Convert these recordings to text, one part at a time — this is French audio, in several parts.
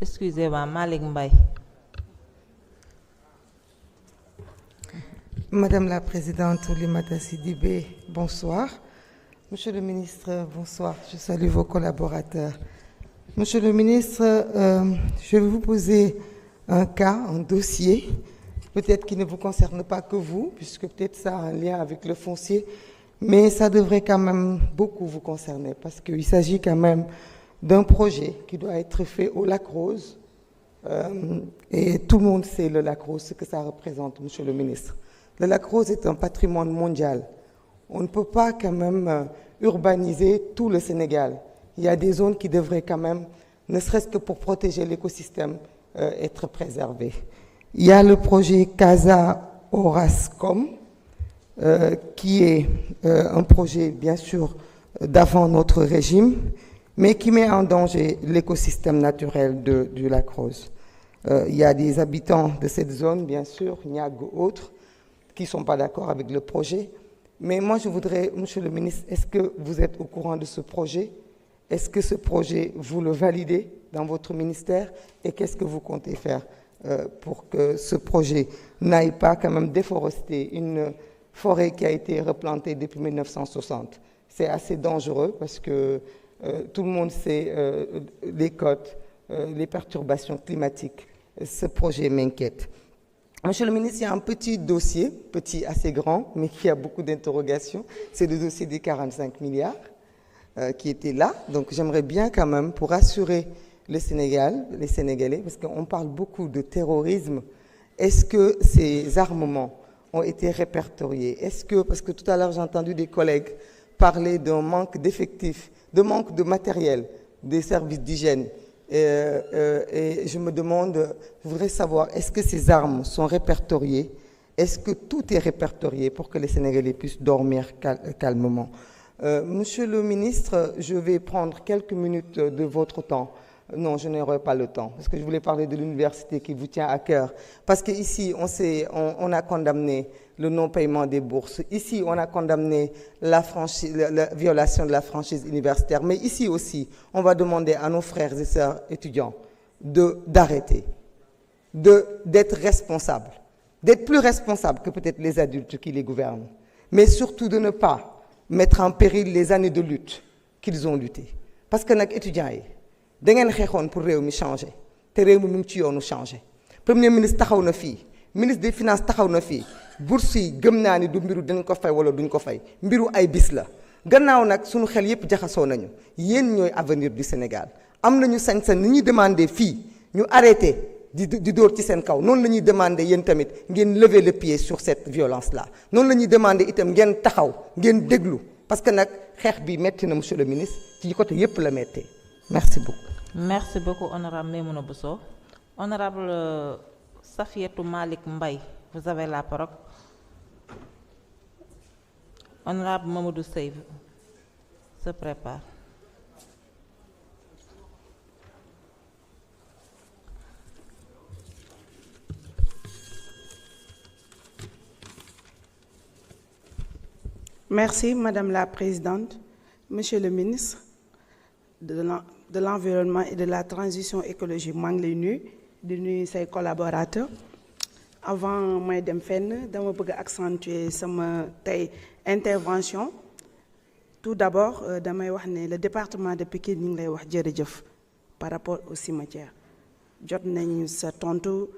Excusez-moi, Malik Mbaye. Madame la Présidente Oulimata Sidibé, bonsoir. Monsieur le Ministre, bonsoir. Je salue vos collaborateurs. Monsieur le Ministre, je vais vous poser un cas, un dossier, peut-être qui ne vous concerne pas que vous, puisque peut-être ça a un lien avec le foncier, mais ça devrait quand même beaucoup vous concerner, parce qu'il s'agit quand même d'un projet qui doit être fait au Lac Rose, et tout le monde sait le Lac Rose, ce que ça représente, Monsieur le Ministre. Le Lac Rose est un patrimoine mondial. On ne peut pas quand même urbaniser tout le Sénégal. Il y a des zones qui devraient quand même, ne serait-ce que pour protéger l'écosystème, être préservées. Il y a le projet Casa Orascom, qui est un projet, bien sûr, d'avant notre régime, mais qui met en danger l'écosystème naturel du Lac Rose. Il y a des habitants de cette zone, bien sûr, Niag ou autres, qui ne sont pas d'accord avec le projet. Mais moi, je voudrais, Monsieur le Ministre, est-ce que vous êtes au courant de ce projet? Est-ce que ce projet, vous le validez dans votre ministère? Et qu'est-ce que vous comptez faire pour que ce projet n'aille pas quand même déforester une forêt qui a été replantée depuis 1960? C'est assez dangereux parce que tout le monde sait les côtes, les perturbations climatiques. Ce projet m'inquiète. Monsieur le ministre, il y a un petit dossier, petit assez grand, mais qui a beaucoup d'interrogations. C'est le dossier des 45 milliards qui était là. Donc j'aimerais bien quand même, pour assurer le Sénégal, les Sénégalais, parce qu'on parle beaucoup de terrorisme, est-ce que ces armements ont été répertoriés? Est-ce que, parce que tout à l'heure j'ai entendu des collègues parler d'un manque d'effectifs, de manque de matériel, des services d'hygiène, et je me demande, je voudrais savoir, est-ce que ces armes sont répertoriées? Est-ce que tout est répertorié pour que les Sénégalais puissent dormir calmement? Monsieur le ministre, je vais prendre quelques minutes de votre temps. Non, je n'aurai pas le temps, parce que je voulais parler de l'université qui vous tient à cœur. Parce qu'ici, on a condamné le non-paiement des bourses. Ici, on a condamné la violation de la franchise universitaire. Mais ici aussi, on va demander à nos frères et sœurs étudiants d'arrêter, d'être responsables, d'être plus responsables que peut-être les adultes qui les gouvernent. Mais surtout de ne pas mettre en péril les années de lutte qu'ils ont lutté. Parce que les étudiants, da ngeen xeexoon pour réew mi changer te réew mi ngi ci yoonu changer. Premier ministre taxaw na fii, ministre des finances taxaw na fii, bourse yi gëm naa ni du mbiru dañ ko fay wala duñ ko fay, mbiru ay bis la. Gannaaw nag sunu xel yépp jaxasoo nañu, yéen ñooy avenir du Sénégal. Am nañu sañ-sañ ni ñuy demandé fii ñu arrêté di dóor ci seen kaw, noonu la ñuy demandé yéen tamit ngeen lever le pied sur cette violence là. Noonu la ñuy demandé itam ngeen taxaw, ngeen déglu, parce que nag xeex bi metti na monsieur le ministre ci côté yépp la mettee. Merci beaucoup. Merci beaucoup, honorable Memouna Bousso. Honorable Safiatou Malik Mbaye, vous avez la parole. Honorable Mamadou Sey se prépare. Merci, Madame la Présidente. Monsieur le ministre de l'Environnement et de la Transition écologique, maa ngi lay nuyu di nuyu say collaborateurs. Avant may dem fenn dama bëgg accentuer sama intervention. Tout d'abord damay wax ne le département de Pikine ñu ngi lay wax jërëjëf par rapport au cimetière. Jot nañu sa tontu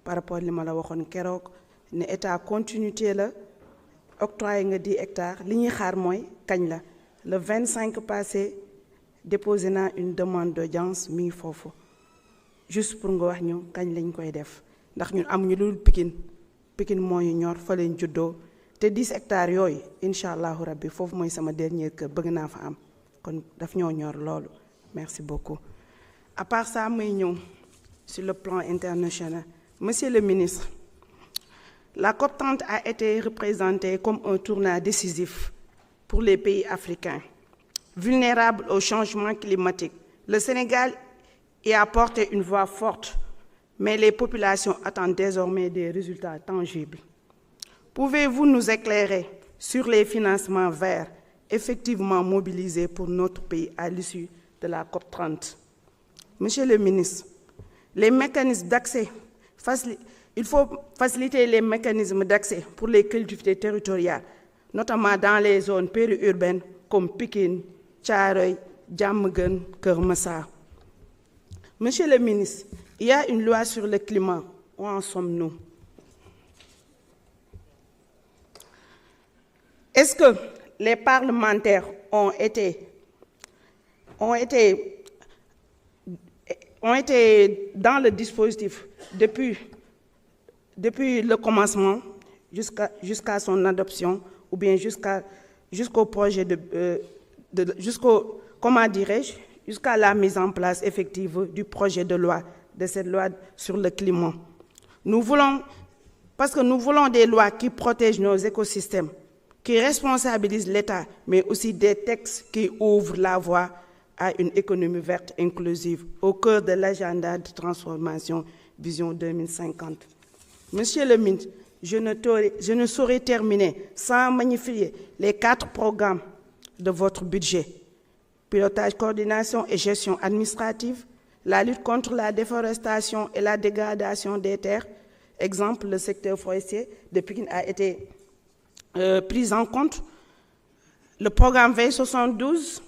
par rapport li ma la waxoon keroog ne état continuité la octroyé nga 10 hectares li ñuy xaar mooy kañ la le 25 passé. Déposé naa une demande d'audience mi ngi foofu juste pour nga wax ñu kañ lañ koy def ndax ñun amuñu lu Pikine moo ñu ñor fa lañ juddoo te 10 hectares yooyu incha allahu rabbi foofu mooy sama dernier kër bëgg naa fa am kon daf ñoo ñor loolu merci beaucoup. À part ça may ñëw sur le plan international. Monsieur le ministre, la COP30 a été représentée comme un tournant décisif pour les pays africains. Vulnérables au changement climatique, le Sénégal y a apporté une voix forte, mais les populations attendent désormais des résultats tangibles. Pouvez-vous nous éclairer sur les financements verts effectivement mobilisés pour notre pays à l'issue de la COP30? Monsieur le ministre, Les mécanismes d'accès, il faut faciliter les mécanismes d'accès pour les collectivités territoriales, notamment dans les zones périurbaines comme Pikine, Thiaroye, Diamaguène, Keur Massar. Monsieur le ministre, il y a une loi sur le climat. Où en sommes-nous? Est-ce que les parlementaires ont été dans le dispositif depuis le commencement jusqu'à son adoption, ou bien jusqu'au projet jusqu'à la mise en place effective du projet de loi, de cette loi sur le climat. Parce que nous voulons des lois qui protègent nos écosystèmes, qui responsabilisent l'État, mais aussi des textes qui ouvrent la voie à une économie verte inclusive au cœur de l'agenda de transformation Vision 2050. Monsieur le ministre, je ne saurais terminer sans magnifier les 4 programmes de votre budget: pilotage, coordination et gestion administrative, la lutte contre la déforestation et la dégradation des terres. Exemple, le secteur forestier de Pikine a été pris en compte. Le programme 2072,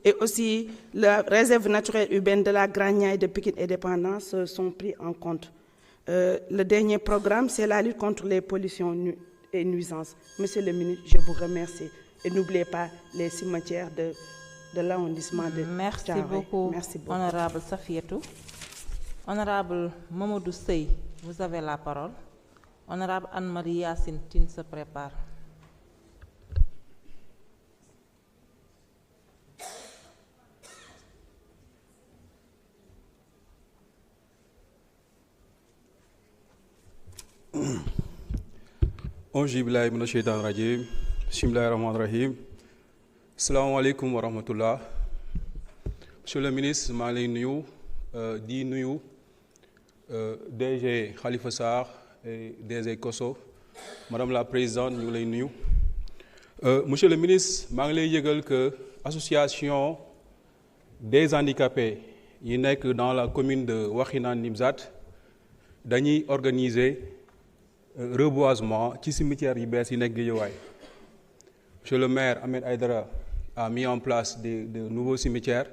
et aussi la réserve naturelle urbaine de la Granière de Pikine et Dépendance sont pris en compte. Le dernier programme, c'est la lutte contre les pollutions et nuisances. Monsieur le ministre, je vous remercie. Et n'oubliez pas les cimetières de l'arrondissement de Thiaroye. Merci beaucoup, honorable Safiétou. Honorable Mamadou Sey, vous avez la parole. Honorable Anne-Marie Yacine Tine se prépare. Auzu billahi mina sheytaani rajim. Bismillahi rahmani rahim. Assalamu alaikum wa rahmatullah. Monsieur le ministre, maa ngi lay nuyu di nuyu DG Khalifa Sarr et DG Kosso. Madame la présidente, ñu ngi lay nuyu. Monsieur le ministre, maa ngi lay yëgal que association des handicapés yi nekk dans la commune de Wakhinane Nimzatt dañuy organiser reboisement ci cimetière yi bees yi nekk Guédiawaye. Monsieur le maire Ahmed Aïdara a mis en place de nouveaux cimetières.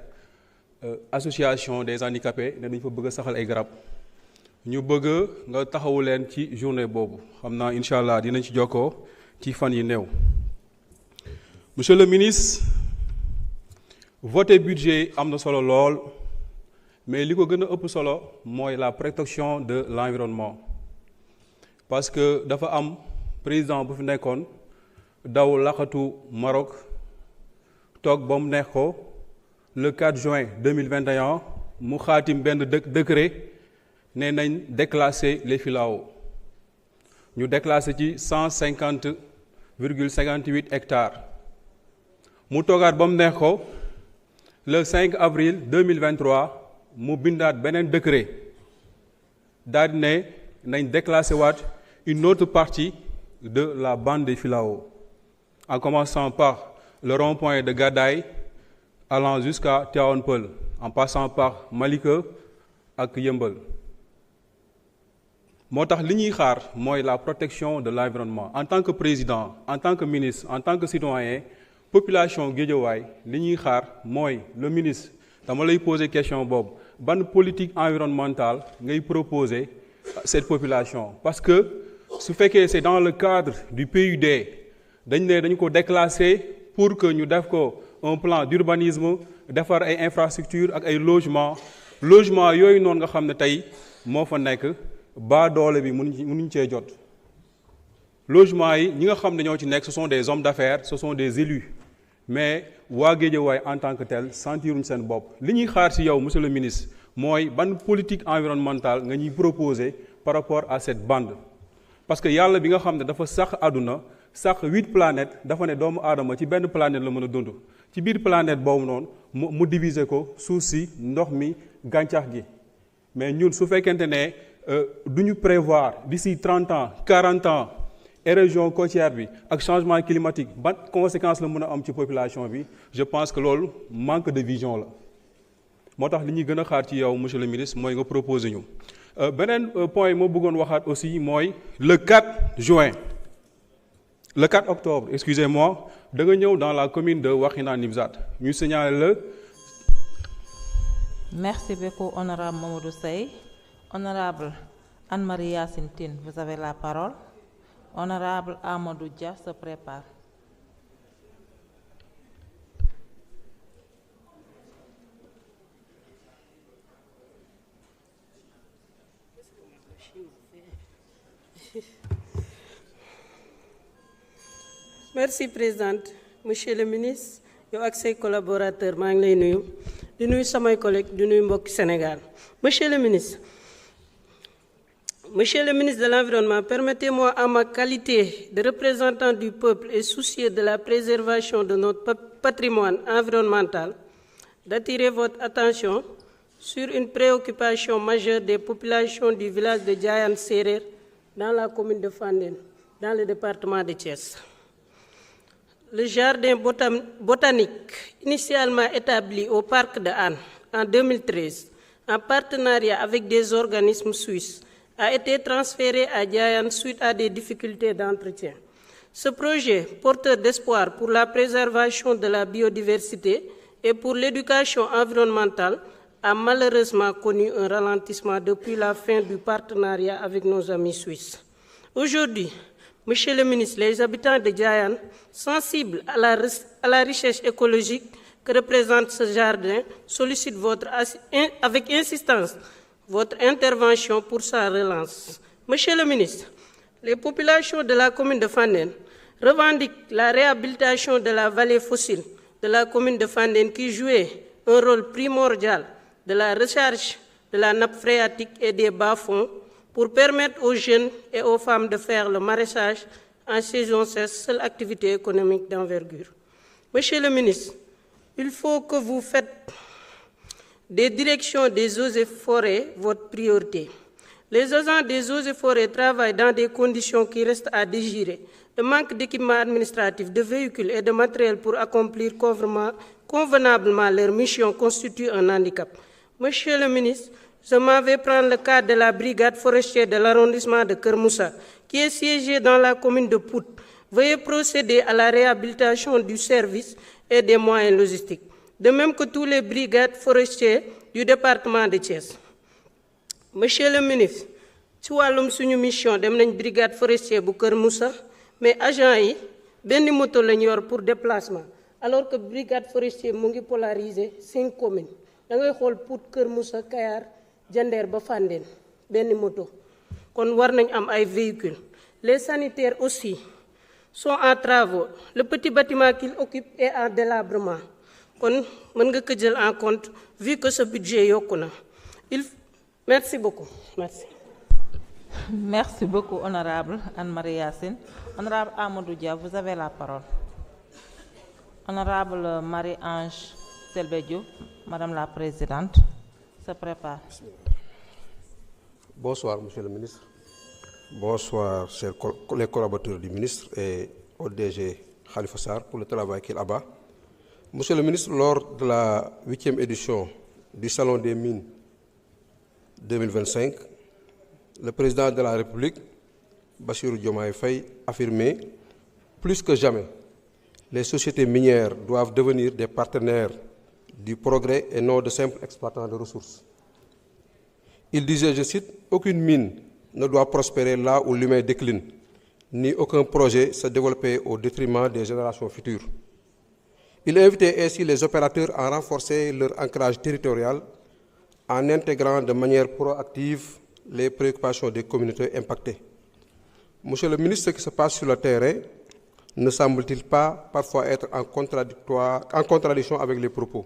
Association des handicapés ne dañu fa bëgg a saxal ay garab ñu bëgg nga taxawu leen ci journée boobu xam naa incha allah dinañ ci jokkoo ci fan yi néew. Monsieur le ministre, voter budget am na solo lool mais li ko gën a ëpp solo mooy la protection de l'environnement parce que dafa am président bu fi nekkoon daw laxatu Maroc toog ba mu neex ko le 4 juin 2021 mu xaatim benn décret ne nañ déclasser les filaos ñu déclasser ci 150,58 hectares mu toogaat ba mu neex ko le 5 avril 2023 mu bindaat beneen décret daal di ne nañ déclasser waat une autre partie de la bande des filaos en commençant par le rond-point de Gadaye allant jusqu'à Tivaouane Peulh en passant par Malika ak Yeumbeul. moo tax li ñuy xaar mooy la protection de l'environnement en tant que président en tant que ministre en tant que citoyen population Guédiawaye li ñuy xaar mooy le ministre dama lay poser question boobu ban politique environnementale ngay proposer cette population parce que su fekkee c'est dans le cadre du PUD dañ ko déclasser pour que ñu def ko un plan d'urbanisme defar ay infrastructures ak ay logement yooyu noonu nga xam ne tey moo fa nekk baa doole bi mënuñ cee jot logement yi ñi nga xam ne ñoo ci nekk ce sont des hommes d'affaires ce sont des élus mais waa Guédiawaye en tant que tel sentiruñ seen bopp li ñuy xaar ci yow monsieur le ministre mooy ban politique environnementale nga ñuy proposer par rapport à cette bande parce que yàlla bi nga xam ne dafa sax àdduna sax 8 planètes dafa ne doomu aadama ci benn planète la mën a dund ci biir planète boobu noonu mu diviser ko suuf si ndox mi gàncax gi mais ñun su fekkente ne du ñu prévoir d'ici 30 ans 40 ans érosion côtière bi ak changement climatique ban conséquence la mën a am ci population bi je pense que loolu manque de vision la moo tax li ñuy gën a xaar ci yow monsieur le ministre mooy nga proposer ñu. beneen point moo bëggoon waxaat aussi mooy le 4 juin le 4 octobre excusez-moi da nga ñëw dans la commune de Wakhinane Nimzatt ñu signaler la. Merci beaucoup honorable Mamadou Seye. Honorable Anne-Marie Yacine Tine, vous avez la parole. Honorable Amadou Dia se prépare. Merci Présidente. Monsieur le ministre, yow ak say collaborateurs maa ngi lay nuyu di nuyu samay collègues di nuyu mbokki Sénégal. Monsieur le ministre de l'Environnement, permettez-moi en ma qualité de représentant du peuple et soucieux de la préservation de notre patrimoine environnemental d'attirer votre attention sur une préoccupation majeure des populations du village de Diayane Séréer dans la commune de Fandène, dans le département de Thiès. Le jardin botanique, initialement établi au parc de Hann en 2013, en partenariat avec des organismes suisses, a été transféré à Diayane suite à des difficultés d'entretien. Ce projet, porteur d'espoir pour la préservation de la biodiversité et pour l'éducation environnementale, a malheureusement connu un ralentissement depuis la fin du partenariat avec nos amis suisses. Aujourd'hui, Monsieur le ministre, les habitants de Diayane, sensibles à la richesse écologique que représente ce jardin, sollicitent avec insistance votre intervention pour sa relance. Monsieur le ministre, les populations de la commune de Fandène revendiquent la réhabilitation de la vallée fossile de la commune de Fandène qui jouait un rôle primordial de la recharge de la nappe phréatique et des bas-fonds pour permettre aux jeunes et aux femmes de faire le maraîchage en saison sèche, seule activité économique d'envergure. Monsieur le ministre, il faut que vous faites des directions des eaux et forêts votre priorité. Les agents des eaux et forêts travaillent dans des conditions qui restent à désirer. Le manque d'équipement administratif, de véhicules et de matériel pour accomplir convenablement leur mission constitue un handicap. Monsieur le ministre, je m'en vais prendre le cas de la brigade forestière de l'arrondissement de Keur Moussa, qui est siégée dans la commune de Pout. Veuillez procéder à la réhabilitation du service et des moyens logistiques, de même que tous les brigades forestières du département de Thiès. Monsieur le ministre, ci wàllum suñu mission dem nañ brigade forestière bu Keur Moussa, mais agent yi benn moto lañ yor pour déplacement, alors que brigade forestière mu ngi polariser 5 communes. Da ngay xool Pout, Keur Moussa, Kayar, Diender ba Fandène benn moto. Kon war nañ am ay véhicules. Les sanitaires aussi sont en travaux. Le petit bâtiment qu'ils occupent est en délabrement. Kon mën nga ko jël en compte vu que ce budget yokku na. Merci beaucoup. Merci. Merci beaucoup honorable Anne-Marie Yacine. Honorable Amadou Dia, vous avez la parole. Honorable Marie-Ange Selbé Diop, Madame la Présidente, se prépare. Bonsoir, Monsieur le ministre. Bonsoir, chers les collaborateurs du ministre et au DG Khalifa Sarr pour le travail qu'il abat. Monsieur le ministre, lors de la 8e édition du Salon des mines 2025, le président de la République, Bassirou Diomaye Faye, affirmait plus que jamais les sociétés minières doivent devenir des partenaires du progrès et non de simples exploitants de ressources. Il disait, je cite, « Aucune mine ne doit prospérer là où l'humain décline, ni aucun projet se développer au détriment des générations futures. » Il invitait ainsi les opérateurs à renforcer leur ancrage territorial en intégrant de manière proactive les préoccupations des communautés impactées. Monsieur le ministre, ce qui se passe sur le terrain ne semble-t-il pas parfois être en contradiction avec les propos?